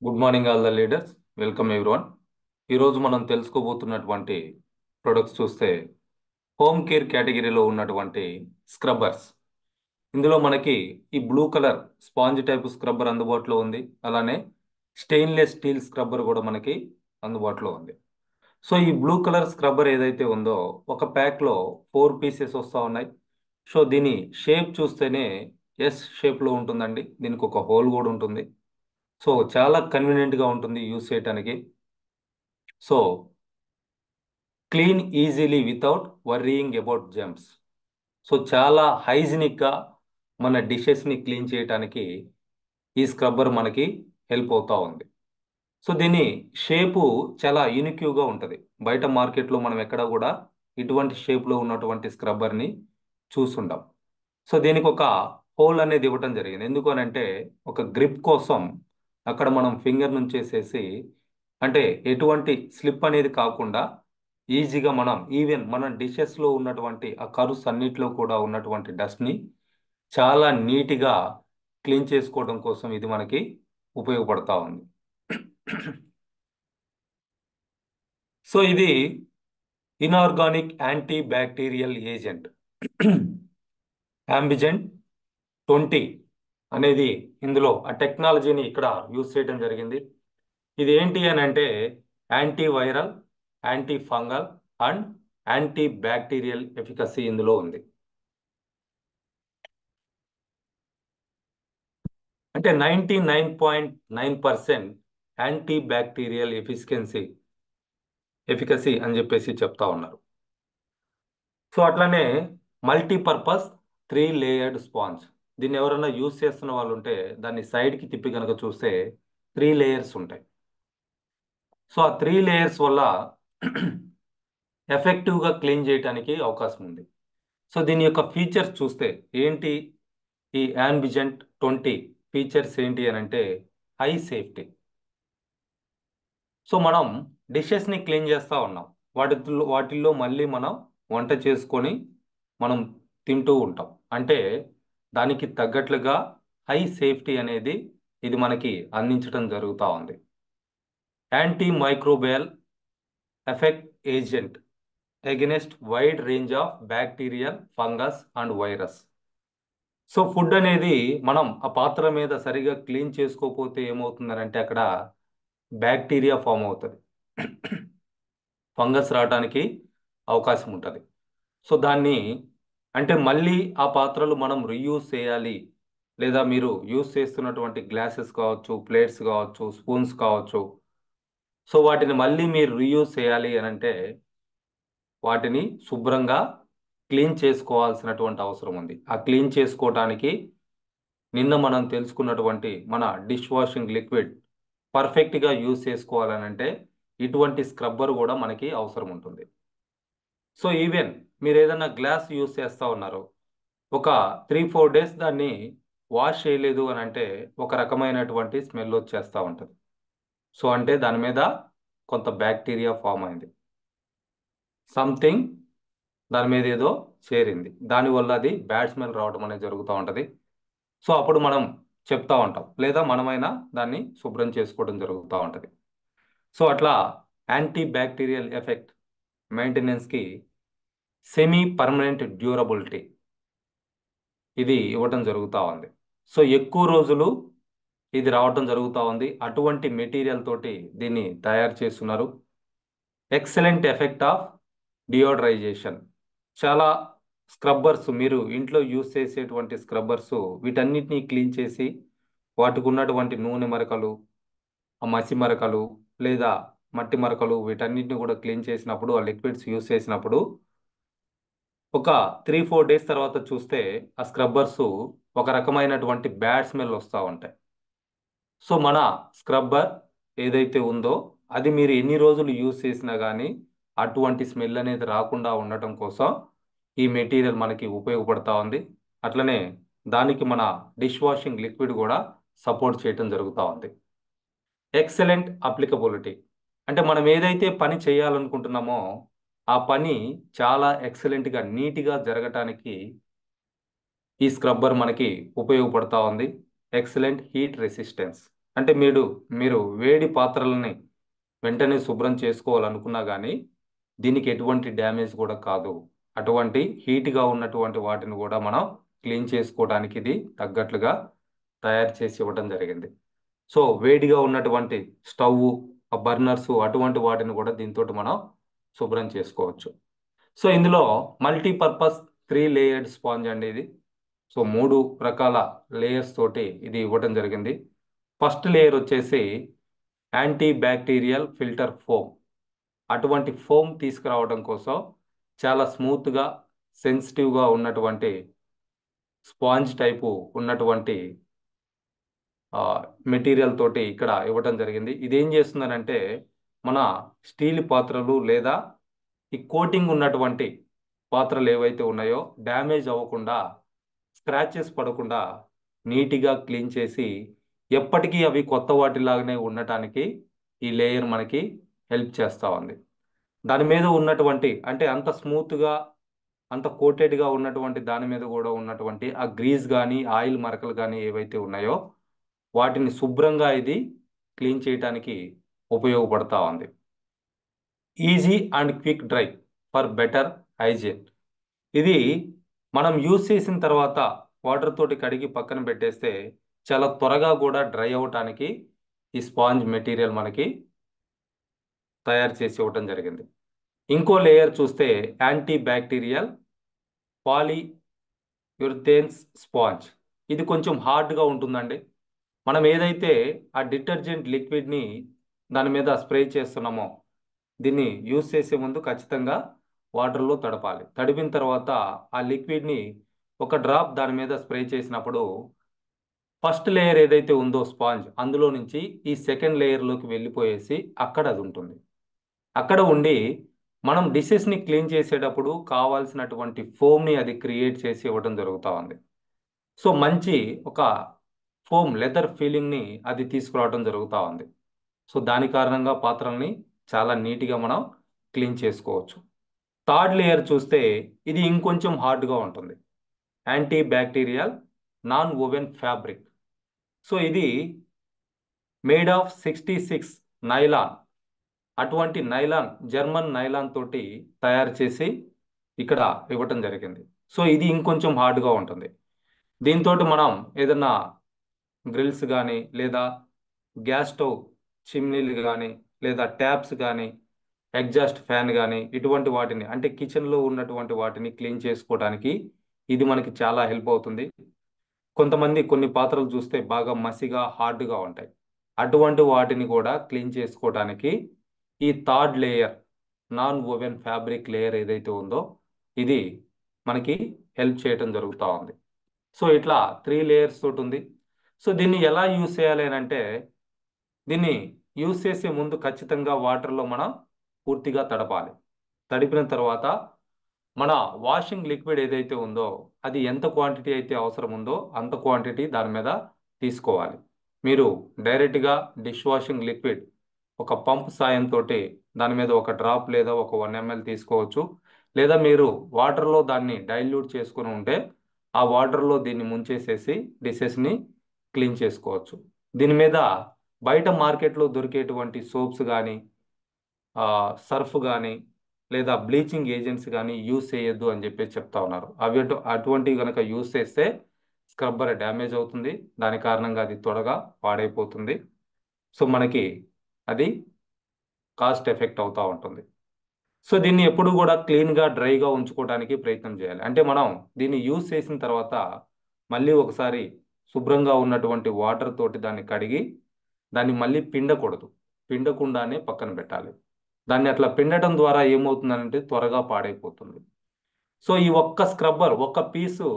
Good morning all the leaders. Welcome everyone. ఈరోజు మనం తెలుసుకోబోతున్నటువంటి products చూస్తే హోమ్ కేర్ కేటగిరీలో ఉన్నటువంటి స్క్రబ్బర్స్. ఇందులో మనకి ఈ blue colour sponge type scrubber అందుబాటులో ఉంది. అలానే స్టెయిన్లెస్ స్టీల్ స్క్రబ్బర్ కూడా మనకి అందుబాటులో ఉంది. సో ఈ బ్లూ కలర్ స్క్రబ్బర్ ఏదైతే ఉందో ఒక ప్యాక్లో 4 పీసెస్ వస్తూ ఉన్నాయి. సో దీని షేప్ చూస్తేనే ఎస్ షేప్లో ఉంటుందండి. దీనికి ఒక హోల్ కూడా ఉంటుంది. సో చాలా కన్వీనియంట్గా ఉంటుంది యూస్ చేయడానికి. So clean easily without worrying about germs. So చాలా హైజీనిక్గా మన డిషెస్ని క్లీన్ చేయడానికి ఈ స్క్రబ్బర్ మనకి హెల్ప్ అవుతూ ఉంది. సో దీని షేపు చాలా యూనిక్యూగా ఉంటుంది. బయట మార్కెట్లో మనం ఎక్కడ కూడా ఇటువంటి షేప్లో ఉన్నటువంటి స్క్రబ్బర్ని చూసుంటాం. సో దీనికి ఒక హోల్ అనేది ఇవ్వటం జరిగింది. ఎందుకు అని అంటే ఒక గ్రిప్ కోసం అక్కడ మనం ఫింగర్ నుంచి వేసేసి అంటే ఎటువంటి స్లిప్ అనేది కాకుండా ఈజీగా మనం ఈవెన్ మన డిషెస్లో ఉన్నటువంటి ఆ కరుస్ అన్నిట్లో కూడా ఉన్నటువంటి డస్ట్ని చాలా నీట్గా క్లీన్ చేసుకోవడం కోసం ఇది మనకి ఉపయోగపడతా ఉంది. సో ఇది ఇన్ఆర్గానిక్ యాంటీ బ్యాక్టీరియల్ ఏజెంట్ అంబిజెంట్ 20 అనేది ఇందులో ఆ టెక్నాలజీని ఇక్కడ యూజ్ చేయడం జరిగింది. ఇది ఏంటి అని అంటే anti viral, anti fungal and anti bacterial efficacy ఇందులో ఉంది. అంటే 99.9% యాంటీ బ్యాక్టీరియల్ ఎఫికసీ అని చెప్పేసి చెప్తా ఉన్నారు. సో అట్లానే మల్టీపర్పస్ 3 లేయర్డ్ స్పాంజ్. దీన్ని ఎవరైనా యూజ్ చేస్తున్న వాళ్ళు ఉంటే దాన్ని సైడ్కి తిప్పి కనుక చూస్తే 3 లేయర్స్ ఉంటాయి. సో ఆ 3 లేయర్స్ వల్ల ఎఫెక్టివ్గా క్లీన్ చేయడానికి అవకాశం ఉంది. సో దీని యొక్క ఫీచర్స్ చూస్తే ఏంటి, ఈ యాన్బిజెంట్ 20 ఫీచర్స్ ఏంటి అని అంటే హై సేఫ్టీ. సో మనం డిషెస్ని క్లీన్ చేస్తూ ఉన్నాం, వాటిల్లో మళ్ళీ మనం వంట చేసుకొని మనం తింటూ ఉంటాం. అంటే దానికి తగ్గట్లుగా హై సేఫ్టీ అనేది ఇది మనకి అందించడం జరుగుతూ ఉంది. Anti microbial effect agent against wide range of bacterial, fungus and virus. So food అనేది మనం ఆ పాత్ర మీద సరిగా క్లీన్ చేసుకోకపోతే ఏమవుతుందనంటే అక్కడ బ్యాక్టీరియా ఫామ్ అవుతుంది, ఫంగస్ రావడానికి అవకాశం ఉంటుంది. సో దాన్ని అంటే మళ్ళీ ఆ పాత్రలు మనం రీయూజ్ చేయాలి, లేదా మీరు యూజ్ చేస్తున్నటువంటి గ్లాసెస్ కావచ్చు, ప్లేట్స్ కావచ్చు, స్పూన్స్ కావచ్చు, సో వాటిని మళ్ళీ మీరు రీయూజ్ చేయాలి అని అంటే వాటిని శుభ్రంగా క్లీన్ చేసుకోవాల్సినటువంటి అవసరం ఉంది. ఆ క్లీన్ చేసుకోవటానికి నిన్న మనం తెలుసుకున్నటువంటి మన డిష్ వాషింగ్ లిక్విడ్ పర్ఫెక్ట్గా యూజ్ చేసుకోవాలని అంటే ఇటువంటి స్క్రబ్బర్ కూడా మనకి అవసరం ఉంటుంది. సో ఈవెన్ మీరు ఏదైనా గ్లాస్ యూజ్ చేస్తూ ఉన్నారు, ఒక 3-4 డేస్ దాన్ని వాష్ చేయలేదు అని అంటే ఒక రకమైనటువంటి స్మెల్ వచ్చేస్తూ ఉంటుంది. సో అంటే దాని మీద కొంత బ్యాక్టీరియా ఫామ్ అయింది, సంథింగ్ దాని మీద ఏదో చేరింది, దానివల్ల అది బ్యాడ్ స్మెల్ రావడం అనేది జరుగుతూ ఉంటుంది. సో అప్పుడు మనం చెప్తా ఉంటాం, లేదా మనమైనా దాన్ని శుభ్రం చేసుకోవడం జరుగుతూ ఉంటుంది. సో అట్లా యాంటీ బ్యాక్టీరియల్ ఎఫెక్ట్ మెయింటెనెన్స్కి సెమీ పర్మనెంట్ డ్యూరబిలిటీ ఇది ఇవ్వటం జరుగుతూ ఉంది. సో ఎక్కువ రోజులు ఇది రావటం జరుగుతూ ఉంది. అటువంటి మెటీరియల్ తోటి దీన్ని తయారు చేస్తున్నారు. Excellent effect of deodorization. చాలా స్క్రబ్బర్స్ మీరు ఇంట్లో యూజ్ చేసేటువంటి స్క్రబ్బర్స్ వీటన్నిటినీ క్లీన్ చేసి వాటికి ఉన్నటువంటి నూనె మరకలు, ఆ మసి మరకలు లేదా మట్టి మరకలు వీటన్నిటిని కూడా క్లీన్ చేసినప్పుడు ఆ లిక్విడ్స్ యూజ్ చేసినప్పుడు ఒక 3-4 డేస్ తర్వాత చూస్తే ఆ స్క్రబ్బర్స్ ఒక రకమైనటువంటి బ్యాడ్ స్మెల్ వస్తూ ఉంటాయి. సో మన స్క్రబ్బర్ ఏదైతే ఉందో అది మీరు ఎన్ని రోజులు యూజ్ చేసినా కానీ అటువంటి స్మెల్ అనేది రాకుండా ఉండటం కోసం ఈ మెటీరియల్ మనకి ఉపయోగపడతా ఉంది. అట్లనే దానికి మన డిష్ వాషింగ్ లిక్విడ్ కూడా సపోర్ట్ చేయటం జరుగుతూ ఉంది. Excellent applicability. అంటే మనం ఏదైతే పని చేయాలనుకుంటున్నామో ఆ పని చాలా ఎక్సలెంట్గా నీట్గా జరగటానికి ఈ స్క్రబ్బర్ మనకి ఉపయోగపడతా ఉంది. Excellent heat resistance. అంటే మీరు వేడి పాత్రలని వెంటనే శుభ్రం చేసుకోవాలనుకున్నా కానీ దీనికి ఎటువంటి డ్యామేజ్ కూడా కాదు. అటువంటి హీట్గా ఉన్నటువంటి వాటిని కూడా మనం క్లీన్ చేసుకోవడానికి ఇది తగ్గట్లుగా తయారు చేసి ఇవ్వడం జరిగింది. సో వేడిగా ఉన్నటువంటి స్టవ్, బర్నర్స్ అటువంటి వాటిని కూడా దీంతో మనం శుభ్రం చేసుకోవచ్చు. సో ఇందులో మల్టీపర్పస్ 3 లేయర్డ్ స్పాంజ్ అండి ఇది. సో 3 రకాల లేయర్స్ తోటి ఇది ఇవ్వడం జరిగింది. ఫస్ట్ లేయర్ వచ్చేసి యాంటీ బ్యాక్టీరియల్ ఫిల్టర్ ఫోమ్. అటువంటి ఫోమ్ తీసుకురావడం కోసం చాలా స్మూత్గా, సెన్సిటివ్గా ఉన్నటువంటి స్పాంజ్ టైపు ఉన్నటువంటి మెటీరియల్ తోటి ఇక్కడ ఇవ్వడం జరిగింది. ఇదేం చేస్తుందనంటే మన స్టీల్ పాత్రలు లేదా ఈ కోటింగ్ ఉన్నటువంటి పాత్రలు ఏవైతే ఉన్నాయో డ్యామేజ్ అవ్వకుండా, స్క్రాచెస్ పడకుండా నీట్గా క్లీన్ చేసి ఎప్పటికీ అవి కొత్త వాటిలాగానే ఉండటానికి ఈ లేయర్ మనకి హెల్ప్ చేస్తూ ఉంది. దాని మీద ఉన్నటువంటి అంటే అంత స్మూత్గా, అంత కోటెడ్గా ఉన్నటువంటి దాని మీద కూడా ఉన్నటువంటి ఆ గ్రీజ్ కానీ ఆయిల్ మరకలు కానీ ఏవైతే ఉన్నాయో వాటిని శుభ్రంగా ఇది క్లీన్ చేయడానికి ఉపయోగపడతా ఉంది. Easy and quick dry for better hygiene. ఇది మనం యూజ్ చేసిన తర్వాత వాటర్ తోటి కడిగి పక్కన పెట్టేస్తే చాలా త్వరగా కూడా డ్రై అవ్వటానికి ఈ స్పాంజ్ మెటీరియల్ మనకి తయారు చేసి ఇవ్వటం జరిగింది. ఇంకో లేయర్ చూస్తే యాంటీ బ్యాక్టీరియల్ పాలీయురిథేన్స్ స్పాంజ్. ఇది కొంచెం హార్డ్గా ఉంటుందండి. మనం ఏదైతే ఆ డిటర్జెంట్ లిక్విడ్ని దాని మీద స్ప్రే చేస్తున్నామో దీన్ని యూజ్ చేసే ముందు ఖచ్చితంగా వాటర్లో తడపాలి. తడిపిన తర్వాత ఆ లిక్విడ్ని ఒక డ్రాప్ దాని మీద స్ప్రే చేసినప్పుడు ఫస్ట్ లేయర్ ఏదైతే ఉందో స్పాంజ్ అందులో నుంచి ఈ సెకండ్ లేయర్లోకి వెళ్ళిపోయేసి అక్కడ అది ఉంటుంది. అక్కడ ఉండి మనం డిషెస్ని క్లీన్ చేసేటప్పుడు కావాల్సినటువంటి ఫోమ్ని అది క్రియేట్ చేసి ఇవ్వడం జరుగుతూ ఉంది. సో మంచి ఒక ఫోమ్ లెదర్ ఫీలింగ్ని అది తీసుకురావడం జరుగుతూ ఉంది. సో దాని కారణంగా పాత్రల్ని చాలా నీట్గా మనం క్లీన్ చేసుకోవచ్చు. థర్డ్ లేయర్ చూస్తే ఇది ఇంకొంచెం హార్డ్గా ఉంటుంది. Anti bacterial non oven fabric. So ఇది మేడ్ ఆఫ్ 66 నైలాన్. అటువంటి నైలాన్, జర్మన్ నైలాన్ తోటి తయారు చేసి ఇక్కడ ఇవ్వటం జరిగింది. సో ఇది ఇంకొంచెం హార్డ్గా ఉంటుంది. దీంతో మనం ఏదన్నా గ్రిల్స్ కానీ లేదా గ్యాస్ స్టవ్ చిమ్నీలు కానీ లేదా ట్యాప్స్ కానీ ఎగ్జాస్ట్ ఫ్యాన్ కానీ ఇటువంటి వాటిని అంటే కిచెన్లో ఉన్నటువంటి వాటిని క్లీన్ చేసుకోవడానికి ఇది మనకి చాలా హెల్ప్ అవుతుంది. కొంతమంది కొన్ని పాత్రలు చూస్తే బాగా మసిగా హార్డ్గా ఉంటాయి. అటువంటి వాటిని కూడా క్లీన్ చేసుకోవడానికి ఈ third layer non oven fabric layer ఏదైతే ఉందో ఇది మనకి హెల్ప్ చేయటం జరుగుతూ ఉంది. సో ఇట్లా 3 లేయర్స్ తోటి ఉంది. సో దీన్ని ఎలా యూజ్ చేయాలి అని అంటే దీన్ని యూజ్ చేసే ముందు ఖచ్చితంగా వాటర్లో మనం పూర్తిగా తడపాలి. తడిపిన తర్వాత మన వాషింగ్ లిక్విడ్ ఏదైతే ఉందో అది ఎంత క్వాంటిటీ అయితే అవసరం ఉందో అంత క్వాంటిటీ దాని మీద తీసుకోవాలి. మీరు డైరెక్ట్గా డిష్ వాషింగ్ లిక్విడ్ ఒక పంప్ సాయంతో దాని మీద ఒక డ్రాప్ లేదా ఒక 1 ml తీసుకోవచ్చు. లేదా మీరు వాటర్లో దాన్ని డైల్యూట్ చేసుకుని ఉంటే ఆ వాటర్లో దీన్ని ముంచేసేసి డిషెస్ని క్లీన్ చేసుకోవచ్చు. దీని మీద బయట మార్కెట్లో దొరికేటువంటి సోప్స్ కానీ సర్ఫ్ కానీ లేదా బ్లీచింగ్ ఏజెంట్స్ కానీ యూజ్ చేయొద్దు అని చెప్పేసి చెప్తా ఉన్నారు. అటువంటివి కనుక యూజ్ చేస్తే స్క్రబ్బర్ డ్యామేజ్ అవుతుంది. దాని కారణంగా అది త్వరగా పాడైపోతుంది. సో మనకి అది కాస్ట్ ఎఫెక్ట్ అవుతూ ఉంటుంది. సో దీన్ని ఎప్పుడు కూడా క్లీన్గా డ్రైగా ఉంచుకోవడానికి ప్రయత్నం చేయాలి. అంటే మనం దీన్ని యూజ్ చేసిన తర్వాత మళ్ళీ ఒకసారి శుభ్రంగా ఉన్నటువంటి వాటర్ తోటి దాన్ని కడిగి దాన్ని మళ్ళీ పిండకూడదు. పిండకుండానే పక్కన పెట్టాలి. దాన్ని అట్లా పిండటం ద్వారా ఏమవుతుందంటే త్వరగా పాడైపోతుంది. సో ఈ ఒక్క స్క్రబ్బర్ ఒక్క పీసు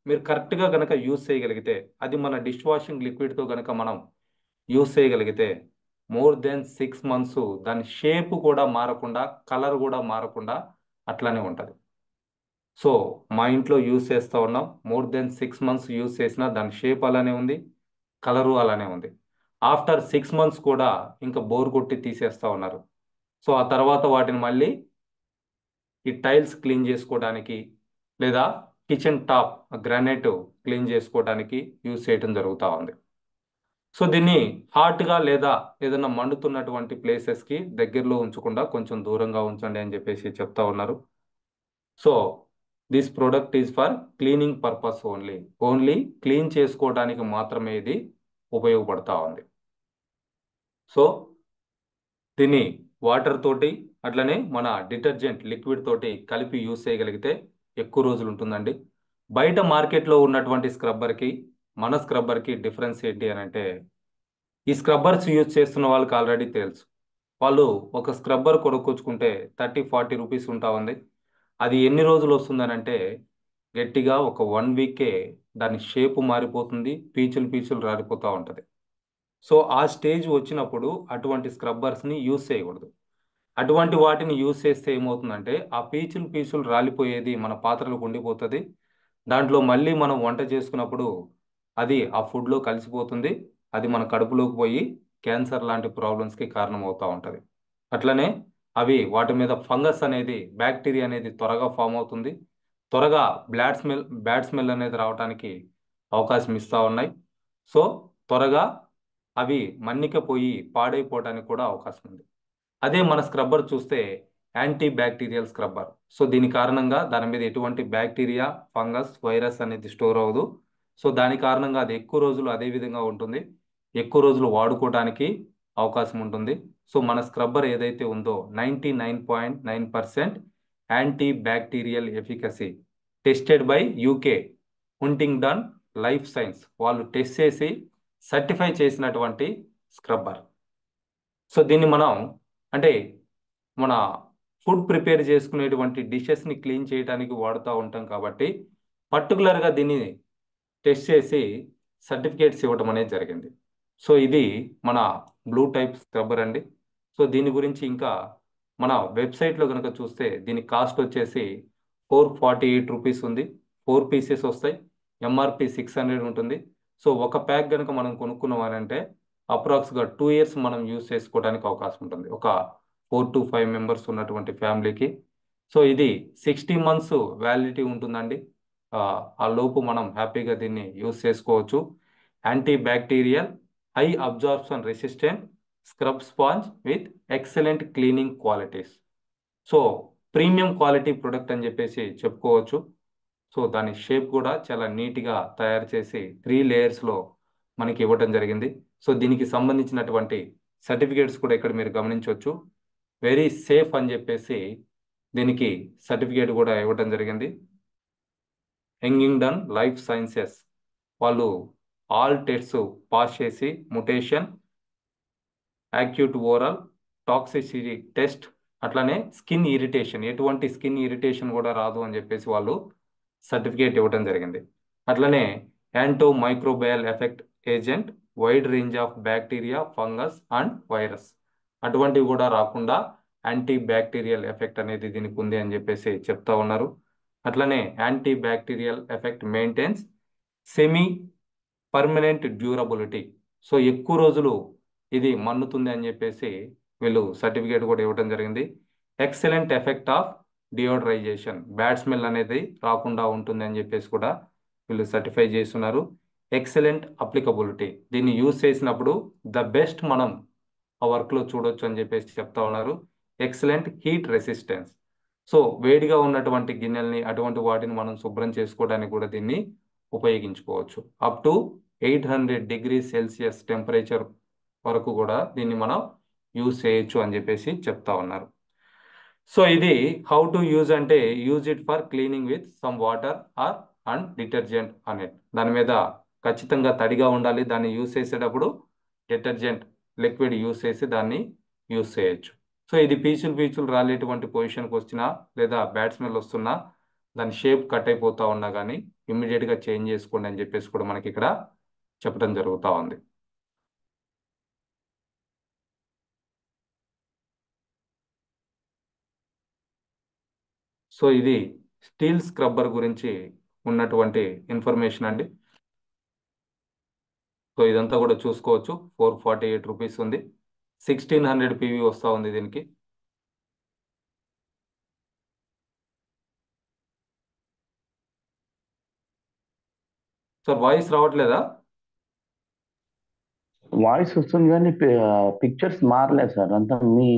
మీరు కరెక్ట్గా కనుక యూజ్ చేయగలిగితే అది మన డిష్ వాషింగ్ లిక్విడ్తో కనుక మనం యూజ్ చేయగలిగితే మోర్ దెన్ 6 months దాని షేప్ కూడా మారకుండా, కలర్ కూడా మారకుండా అట్లానే ఉంటుంది. సో మా ఇంట్లో యూజ్ చేస్తూ ఉన్నాం. మోర్ దెన్ 6 months యూజ్ చేసినా దాని షేప్ అలానే ఉంది, కలరు అలానే ఉంది. ఆఫ్టర్ 6 months కూడా ఇంకా బోర్ కొట్టి తీసేస్తూ ఉన్నారు. సో ఆ తర్వాత వాటిని మళ్ళీ ఈ టైల్స్ క్లీన్ చేసుకోవడానికి లేదా కిచెన్ టాప్ గ్రానైట్ క్లీన్ చేసుకోవడానికి యూజ్ చేయడం జరుగుతూ ఉంది. సో దీన్ని హాట్గా లేదా ఏదైనా మండుతున్నటువంటి ప్లేసెస్కి దగ్గరలో ఉంచకుండా కొంచెం దూరంగా ఉంచండి అని చెప్పేసి చెప్తా ఉన్నారు. So this product is for cleaning purpose only. Only clean చేసుకోవడానికి మాత్రమే ఇది ఉపయోగపడతా ఉంది. సో దీన్ని వాటర్ తోటి అట్లనే మన డిటర్జెంట్ లిక్విడ్ తోటి కలిపి యూస్ చేయగలిగితే ఎక్కువ రోజులు ఉంటుందండి. బయట మార్కెట్లో ఉన్నటువంటి స్క్రబ్బర్కి మన స్క్రబ్బర్కి డిఫరెన్స్ ఏంటి అని అంటే, ఈ స్క్రబ్బర్స్ యూజ్ చేస్తున్న వాళ్ళకి ఆల్రెడీ తెలుసు. వాళ్ళు ఒక స్క్రబ్బర్ కొనుక్కొచ్చుకుంటే 30-40 రూపీస్ ఉంటా ఉంది. అది ఎన్ని రోజులు వస్తుందని అంటే, గట్టిగా ఒక 1 వీకే దాని షేపు మారిపోతుంది, పీచులు పీచులు రాలిపోతూ ఉంటుంది. సో ఆ స్టేజ్ వచ్చినప్పుడు అటువంటి స్క్రబ్బర్స్ని యూజ్ చేయకూడదు. అటువంటి వాటిని యూజ్ చేస్తే ఏమవుతుందంటే, ఆ పీచులు పీచులు రాలిపోయేది మన పాత్రలకు ఉండిపోతుంది. దాంట్లో మళ్ళీ మనం వంట చేసుకున్నప్పుడు అది ఆ ఫుడ్లో కలిసిపోతుంది. అది మన కడుపులోకి పోయి క్యాన్సర్ లాంటి ప్రాబ్లమ్స్కి కారణం అవుతూ ఉంటుంది. అట్లనే అవి వాటి మీద ఫంగస్ అనేది, బ్యాక్టీరియా అనేది త్వరగా ఫామ్ అవుతుంది. త్వరగా బ్యాడ్ స్మెల్ అనేది రావడానికి అవకాశం ఇస్తూ ఉన్నాయి. సో త్వరగా అవి మన్నికపోయి పాడైపోవడానికి కూడా అవకాశం ఉంది. అదే మన స్క్రబ్బర్ చూస్తే యాంటీ బ్యాక్టీరియల్ స్క్రబ్బర్. సో దీని కారణంగా దాని మీద ఎటువంటి బ్యాక్టీరియా, ఫంగస్, వైరస్ అనేది స్టోర్ అవ్వదు. సో దాని కారణంగా అది ఎక్కువ రోజులు అదే విధంగా ఉంటుంది. ఎక్కువ రోజులు వాడుకోవడానికి అవకాశం ఉంటుంది. సో మన స్క్రబ్బర్ ఏదైతే ఉందో 99.9% anti bacterial efficacy, tested by UK Huntingdon life science వాళ్ళు టెస్ట్ చేసి సర్టిఫై చేసినటువంటి స్క్రబ్బర్. సో దీన్ని మనం అంటే మన ఫుడ్ ప్రిపేర్ చేసుకునేటువంటి డిషెస్ని క్లీన్ చేయడానికి వాడుతూ ఉంటాం కాబట్టి పర్టికులర్గా దీన్ని టెస్ట్ చేసి సర్టిఫికేట్స్ ఇవ్వడం అనేది జరిగింది. సో ఇది మన బ్లూ టైప్ స్క్రబ్బర్ అండి. సో దీని గురించి ఇంకా మన వెబ్సైట్లో కనుక చూస్తే దీని కాస్ట్ వచ్చేసి 448 రూపీస్ ఉంది. 4 పీసెస్ వస్తాయి. ఎంఆర్పి 600 ఉంటుంది. సో ఒక ప్యాక్ కనుక మనం కొనుక్కున్నామనంటే అప్రాక్స్గా 2 ఇయర్స్ మనం యూస్ చేసుకోవడానికి అవకాశం ఉంటుంది, ఒక 4 to 5 మెంబర్స్ ఉన్నటువంటి ఫ్యామిలీకి. సో ఇది 60 months వ్యాలిడిటీ ఉంటుందండి. ఆ లోపు మనం హ్యాపీగా దీన్ని యూస్ చేసుకోవచ్చు. Anti bacterial, high absorption resistant scrub sponge with excellent cleaning qualities. So premium quality product అని చెప్పేసి చెప్పుకోవచ్చు. సో దాని షేప్ కూడా చాలా నీట్గా తయారు చేసి 3 లేయర్స్లో మనకి ఇవ్వడం జరిగింది. సో దీనికి సంబంధించినటువంటి సర్టిఫికేట్స్ కూడా ఇక్కడ మీరు గమనించవచ్చు. వెరీ సేఫ్ అని చెప్పేసి దీనికి సర్టిఫికేట్ కూడా ఇవ్వడం జరిగింది. హంటింగ్టన్ లైఫ్ సైన్సెస్ వాళ్ళు ఆల్ టెస్ట్స్ పాస్ చేసి mutation, acute oral toxicity test, అట్లానే స్కిన్ ఇరిటేషన్, ఎటువంటి స్కిన్ ఇరిటేషన్ కూడా రాదు అని చెప్పేసి వాళ్ళు సర్టిఫికేట్ ఇవ్వడం జరిగింది. అట్లనే Anto microbial effect agent, wide range of bacteria, fungus and virus అటువంటివి కూడా రాకుండా యాంటీ బ్యాక్టీరియల్ ఎఫెక్ట్ అనేది దీనికి ఉంది అని చెప్పేసి చెప్తా ఉన్నారు. అట్లనే anti bacterial effect maintains semi permanent durability. So ఎక్కువ రోజులు ఇది మన్నుతుంది అని చెప్పేసి వీళ్ళు సర్టిఫికేట్ కూడా ఇవ్వడం జరిగింది. Excellent effect of deodorization, bad smell అనేది రాకుండా ఉంటుంది అని చెప్పేసి కూడా వీళ్ళు సర్టిఫై చేస్తున్నారు. ఎక్సలెంట్ అప్లికబిలిటీ, దీన్ని యూజ్ చేసినప్పుడు ద బెస్ట్ మనం ఆ వర్క్లో చూడొచ్చు అని చెప్పేసి చెప్తా ఉన్నారు. ఎక్సలెంట్ హీట్ రెసిస్టెన్స్, సో వేడిగా ఉన్నటువంటి గిన్నెల్ని అటువంటి వాటిని మనం శుభ్రం చేసుకోవడానికి కూడా దీన్ని ఉపయోగించుకోవచ్చు. Up to 800 degrees Celsius temperature వరకు కూడా దీన్ని మనం యూజ్ చేయొచ్చు అని చెప్పేసి చెప్తా ఉన్నారు. సో ఇది హౌ టు యూజ్ అంటే, use it for cleaning with some water or and detergent అనేది దాని మీద ఖచ్చితంగా తడిగా ఉండాలి. దాన్ని యూజ్ చేసేటప్పుడు డిటర్జెంట్ లిక్విడ్ యూజ్ చేసి దాన్ని యూజ్ చేయొచ్చు. సో ఇది పీచులు పీచులు రాలేటువంటి పొజిషన్కి వచ్చినా లేదా బ్యాడ్ స్మెల్ వస్తున్నా, దాని షేప్ కట్ అయిపోతా ఉన్నా కానీ ఇమ్మీడియట్గా చేంజ్ చేసుకోండి అని చెప్పేసి కూడా మనకి ఇక్కడ చెప్పడం జరుగుతూ ఉంది. సో ఇది స్టీల్ స్క్రబ్బర్ గురించి ఉన్నటువంటి ఇన్ఫర్మేషన్ అండి. సో ఇదంతా కూడా చూసుకోవచ్చు. 448 రూపీస్ ఉంది. 1600 PV వస్తూ ఉంది దీనికి. సార్ వాయిస్ రావట్లేదా? వాయిస్ వస్తుంది కానీ పిక్చర్స్ మారలేదు సార్, అంతా మీ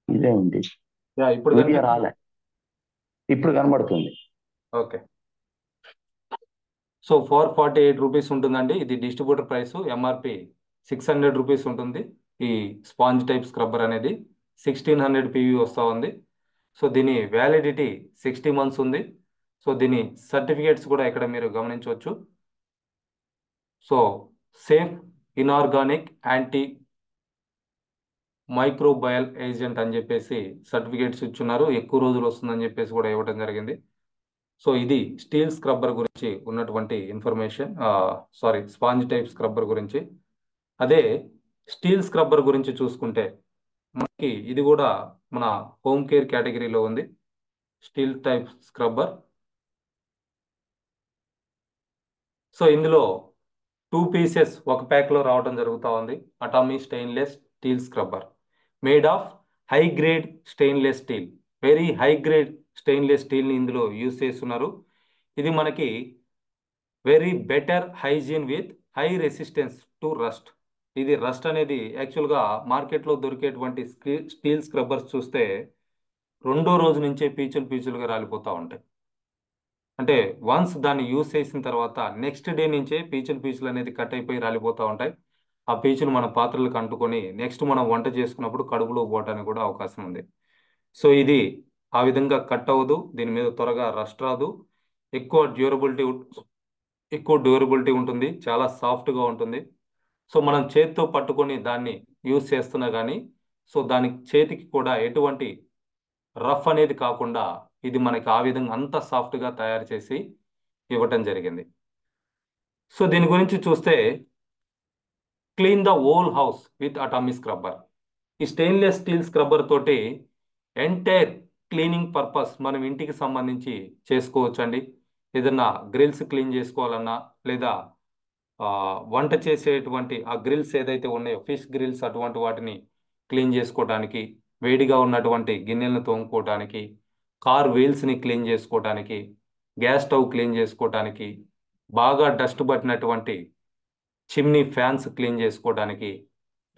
ఇదే ఉంది. యా, ఇప్పుడు వీడియో కనిపిస్తుంది. రాలే. ఇప్పుడు కనబడుతుంది. ఓకే. సో 448 రూపీస్ ఉంటుందండి. ఇది డిస్ట్రిబ్యూటర్ ప్రైస్. ఎంఆర్పి 600 రూపీస్ ఉంటుంది. ఈ స్పాంజ్ టైప్ స్క్రబ్బర్ అనేది 1600 PV వస్తూ ఉంది. సో దీని వ్యాలిడిటీ 60 months ఉంది. సో దీని సర్టిఫికేట్స్ కూడా ఇక్కడ మీరు గమనించవచ్చు. So safe, inorganic, anti microbial agent అని చెప్పేసి సర్టిఫికేట్స్ ఇచ్చున్నారు. ఎక్కువ రోజులు వస్తుందని చెప్పేసి కూడా ఇవ్వడం జరిగింది. సో ఇది స్టీల్ స్క్రబ్బర్ గురించి ఉన్నటువంటి information. Sorry, sponge type scrubber గురించి. అదే స్టీల్ స్క్రబ్బర్ గురించి చూసుకుంటే మనకి ఇది కూడా మన హోమ్ కేర్ కేటగిరీలో ఉంది. Steel type scrubber. సో ఇందులో 2 pieces ఒక ప్యాక్లో రావడం జరుగుతూ ఉంది. Atomy stainless steel scrubber made of high grade stainless steel. Very high grade stainless స్టీల్ని ఇందులో యూజ్ చేస్తున్నారు. ఇది మనకి very better hygiene with high resistance to rust. ఇది రస్ట్ అనేది యాక్చువల్గా మార్కెట్లో దొరికేటువంటి స్టీల్ స్క్రబ్బర్స్ చూస్తే రెండో రోజు నుంచే పీచులు పీచులుగా రాలిపోతూ ఉంటాయి. అంటే వన్స్ దాన్ని యూజ్ చేసిన తర్వాత నెక్స్ట్ డే నుంచే పీచులు పీచులు అనేది కట్ అయిపోయి రాలిపోతూ ఉంటాయి. ఆ పీచులు మన పాత్రలకు అంటుకొని నెక్స్ట్ మనం వంట చేసుకున్నప్పుడు కడుపులో పోవడానికి కూడా అవకాశం ఉంది. సో ఇది ఆ విధంగా కట్ అవ్వదు. దీని మీద త్వరగా రస్ట్ రాదు. ఎక్కువ డ్యూరబిలిటీ ఎక్కువ డ్యూరబిలిటీ ఉంటుంది. చాలా సాఫ్ట్గా ఉంటుంది. సో మనం చేతితో పట్టుకొని దాన్ని యూజ్ చేస్తున్నా కానీ సో దాని చేతికి కూడా ఎటువంటి రఫ్ అనేది కాకుండా ఇది మనకి ఆ విధంగా అంత సాఫ్ట్గా తయారు చేసి ఇవ్వటం జరిగింది. సో దీని గురించి చూస్తే clean the whole house with Atomy scrubber. ఈ స్టెయిన్లెస్ స్టీల్ స్క్రబ్బర్ తోటి ఎంటైర్ క్లీనింగ్ పర్పస్ మనం ఇంటికి సంబంధించి చేసుకోవచ్చండి. ఏదన్నా గ్రిల్స్ క్లీన్ చేసుకోవాలన్నా లేదా వంట చేసేటువంటి ఆ గ్రిల్స్ ఏదైతే ఉన్నాయో ఫిష్ గ్రిల్స్ అటువంటి వాటిని క్లీన్ చేసుకోవడానికి, వేడిగా ఉన్నటువంటి గిన్నెలను తోముకోవడానికి, కార్ వీల్స్ని క్లీన్ చేసుకోవడానికి, గ్యాస్ స్టవ్ క్లీన్ చేసుకోవడానికి, బాగా డస్ట్ పట్టినటువంటి చిమ్నీ ఫ్యాన్స్ క్లీన్ చేసుకోవడానికి,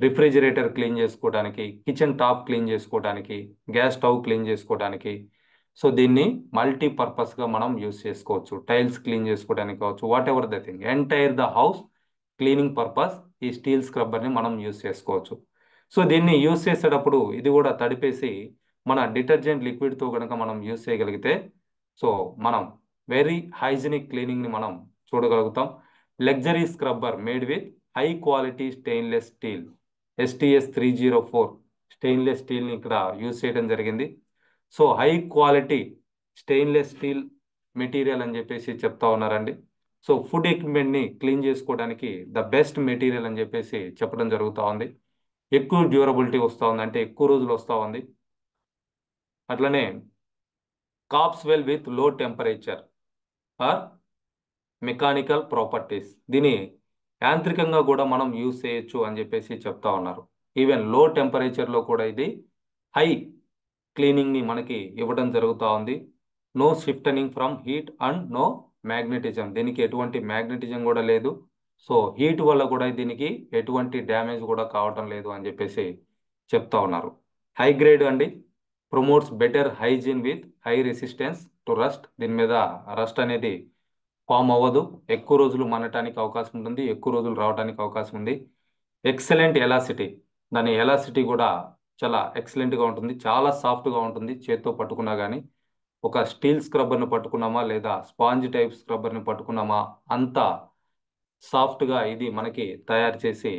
రిఫ్రిజిరేటర్ క్లీన్ చేసుకోవడానికి, కిచెన్ టాప్ క్లీన్ చేసుకోవడానికి, గ్యాస్ స్టవ్ క్లీన్ చేసుకోవడానికి. సో దీన్ని మల్టీపర్పస్గా మనం యూస్ చేసుకోవచ్చు. టైల్స్ క్లీన్ చేసుకోవడానికి కావచ్చు, what ever the thing, entire the house cleaning purpose ఈ స్టీల్ స్క్రబ్బర్ని మనం యూస్ చేసుకోవచ్చు. సో దీన్ని యూస్ చేసేటప్పుడు ఇది కూడా తడిపేసి మన డిటర్జెంట్ లిక్విడ్తో కనుక మనం యూస్ చేయగలిగితే సో మనం వెరీ హైజీనిక్ క్లీనింగ్ని మనం చూడగలుగుతాం. Luxury scrubber made with high quality stainless steel STS 304 stainless స్టీల్ని ఇక్కడ యూజ్ చేయడం జరిగింది. So high quality stainless steel material అని చెప్పేసి చెప్తా ఉన్నారండి. సో ఫుడ్ ఎక్విప్మెంట్ని క్లీన్ చేసుకోవడానికి ద బెస్ట్ మెటీరియల్ అని చెప్పేసి చెప్పడం జరుగుతూ ఉంది. ఎక్కువ డ్యూరబిలిటీ వస్తూ ఉంది, అంటే ఎక్కువ రోజులు వస్తూ ఉంది. అట్లనే copes well with low temperature or mechanical properties. దీని యాంత్రికంగా కూడా మనం యూజ్ చేయొచ్చు అని చెప్పేసి చెప్తా ఉన్నారు. ఈవెన్ లో టెంపరేచర్లో కూడా ఇది హై క్లీనింగ్ని మనకి ఇవ్వడం జరుగుతూ ఉంది. No softening from heat and no magnetism. దీనికి ఎటువంటి మ్యాగ్నెటిజం కూడా లేదు. సో హీట్ వల్ల కూడా దీనికి ఎటువంటి డ్యామేజ్ కూడా కావటం లేదు అని చెప్పేసి చెప్తా ఉన్నారు. హై గ్రేడ్ అండి. Promotes better hygiene with high resistance to rust. దీని మీద రస్ట్ అనేది ఫామ్ అవ్వదు. ఎక్కువ రోజులు మనటానికి అవకాశం ఉంటుంది, ఎక్కువ రోజులు రావడానికి అవకాశం ఉంది. Excellent elasticity. దాని ఎలాసిటీ కూడా చాలా ఎక్సలెంట్గా ఉంటుంది, చాలా సాఫ్ట్గా ఉంటుంది. చేత్తో పట్టుకున్నా కానీ ఒక స్టీల్ స్క్రబ్బర్ని పట్టుకున్నామా లేదా స్పాంజ్ టైప్ స్క్రబ్బర్ని పట్టుకున్నామా అంత సాఫ్ట్గా ఇది మనకి తయారు చేసి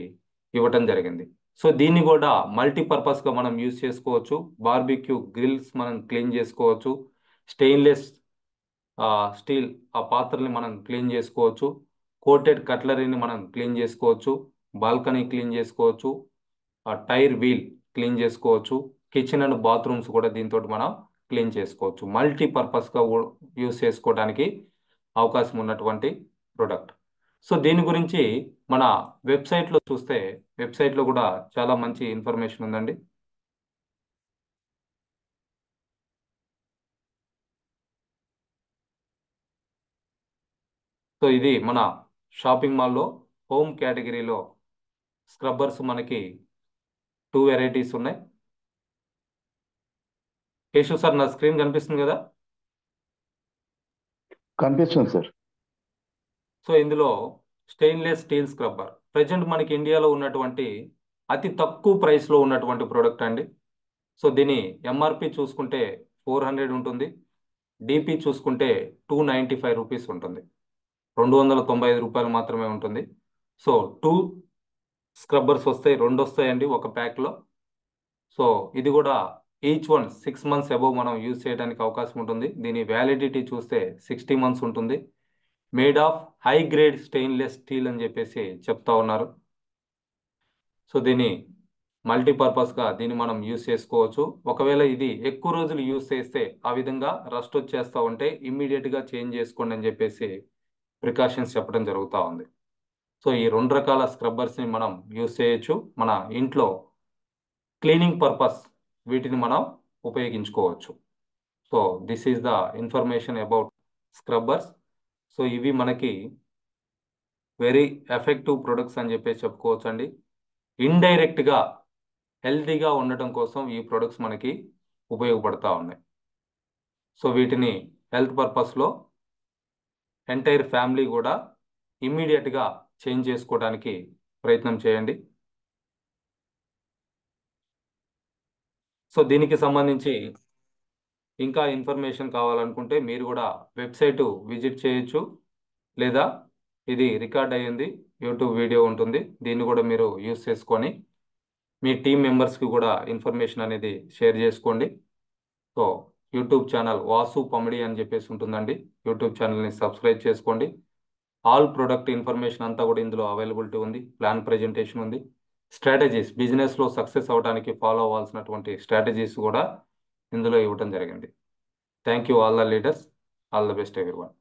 ఇవ్వటం జరిగింది. సో దీన్ని కూడా మల్టీపర్పస్గా మనం యూజ్ చేసుకోవచ్చు. బార్బిక్యూ గ్రిల్స్ మనం క్లీన్ చేసుకోవచ్చు. స్టెయిన్లెస్ స్టీల్ ఆ పాత్రల్ని మనం క్లీన్ చేసుకోవచ్చు. కోటెడ్ కట్లరీని మనం క్లీన్ చేసుకోవచ్చు. బాల్కనీ క్లీన్ చేసుకోవచ్చు. టైర్ వీల్ క్లీన్ చేసుకోవచ్చు. కిచెన్ అండ్ బాత్రూమ్స్ కూడా దీంతో మనం క్లీన్ చేసుకోవచ్చు. మల్టీపర్పస్గా యూస్ చేసుకోవడానికి అవకాశం ఉన్నటువంటి ప్రొడక్ట్. సో దీని గురించి మన వెబ్సైట్లో చూస్తే వెబ్సైట్లో కూడా చాలా మంచి ఇన్ఫర్మేషన్ ఉందండి. సో ఇది మన షాపింగ్ మాల్లో హోమ్ కేటగిరీలో స్క్రబ్బర్స్ మనకి 2 వెరైటీస్ ఉన్నాయి. కేశవ్ సార్, నా స్క్రీన్ కనిపిస్తుంది కదా? కనిపిస్తుంది సార్. సో ఇందులో స్టెయిన్లెస్ స్టీల్ స్క్రబ్బర్ ప్రజెంట్ మనకి ఇండియాలో ఉన్నటువంటి అతి తక్కువ ప్రైస్లో ఉన్నటువంటి ప్రోడక్ట్ అండి. సో దీని ఎంఆర్పి చూసుకుంటే 400 ఉంటుంది, డిపి చూసుకుంటే 295 రూపీస్ ఉంటుంది, 295 రూపాయలు మాత్రమే ఉంటుంది. సో 2 స్క్రబ్బర్స్ వస్తాయి, 2 వస్తాయండి ఒక ప్యాక్లో. సో ఇది కూడా ఈచ్ వన్ 6 మంత్స్ అబోవ్ మనం యూజ్ చేయడానికి అవకాశం ఉంటుంది. దీని వ్యాలిడిటీ చూస్తే 60 మంత్స్ ఉంటుంది. Made of high grade stainless steel అని చెప్పేసి చెప్తా ఉన్నారు. సో దీన్ని మల్టీపర్పస్గా దీన్ని మనం యూజ్ చేసుకోవచ్చు. ఒకవేళ ఇది ఎక్కువ రోజులు యూజ్ చేస్తే ఆ విధంగా రస్ట్ వచ్చేస్తూ ఉంటే ఇమ్మీడియట్గా చేంజ్ చేసుకోండి అని చెప్పేసి ప్రికాషన్స్ చెప్పడం జరుగుతూ ఉంది. సో ఈ 2 రకాల స్క్రబ్బర్స్ని మనం యూజ్ చేయొచ్చు. మన ఇంట్లో క్లీనింగ్ పర్పస్ వీటిని మనం ఉపయోగించుకోవచ్చు. So this is the information about scrubbers. So ఇవి మనకి వెరీ ఎఫెక్టివ్ ప్రొడక్ట్స్ అని చెప్పేసి చెప్పుకోవచ్చు అండి. ఇండైరెక్ట్గా హెల్తీగా ఉండటం కోసం ఈ ప్రొడక్ట్స్ మనకి ఉపయోగపడతా ఉన్నాయి. సో వీటిని హెల్త్ పర్పస్లో ఎంటైర్ ఫ్యామిలీ కూడా ఇమ్మీడియట్గా చేంజ్ చేసుకోవడానికి ప్రయత్నం చేయండి. సో దీనికి సంబంధించి ఇంకా ఇన్ఫర్మేషన్ కావాలనుకుంటే మీరు కూడా వెబ్సైటు విజిట్ చేయొచ్చు, లేదా ఇది రికార్డ్ అయ్యింది యూట్యూబ్ వీడియో ఉంటుంది, దీన్ని కూడా మీరు యూస్ చేసుకొని మీ టీం మెంబర్స్కి కూడా ఇన్ఫర్మేషన్ అనేది షేర్ చేసుకోండి. So YouTube channel Vasu Pamidi అని చెప్పేసి ఉంటుందండి, యూట్యూబ్ ఛానల్ని సబ్స్క్రైబ్ చేసుకోండి. ఆల్ ప్రొడక్ట్ ఇన్ఫర్మేషన్ అంతా కూడా ఇందులో అవైలబిలిటీ ఉంది, ప్లాన్ ప్రజెంటేషన్ ఉంది, స్ట్రాటజీస్ బిజినెస్లో సక్సెస్ అవడానికి ఫాలో అవ్వాల్సినటువంటి స్ట్రాటజీస్ కూడా ఇందులో ఇవ్వడం జరిగింది. Thank you all the leaders, all the best everyone.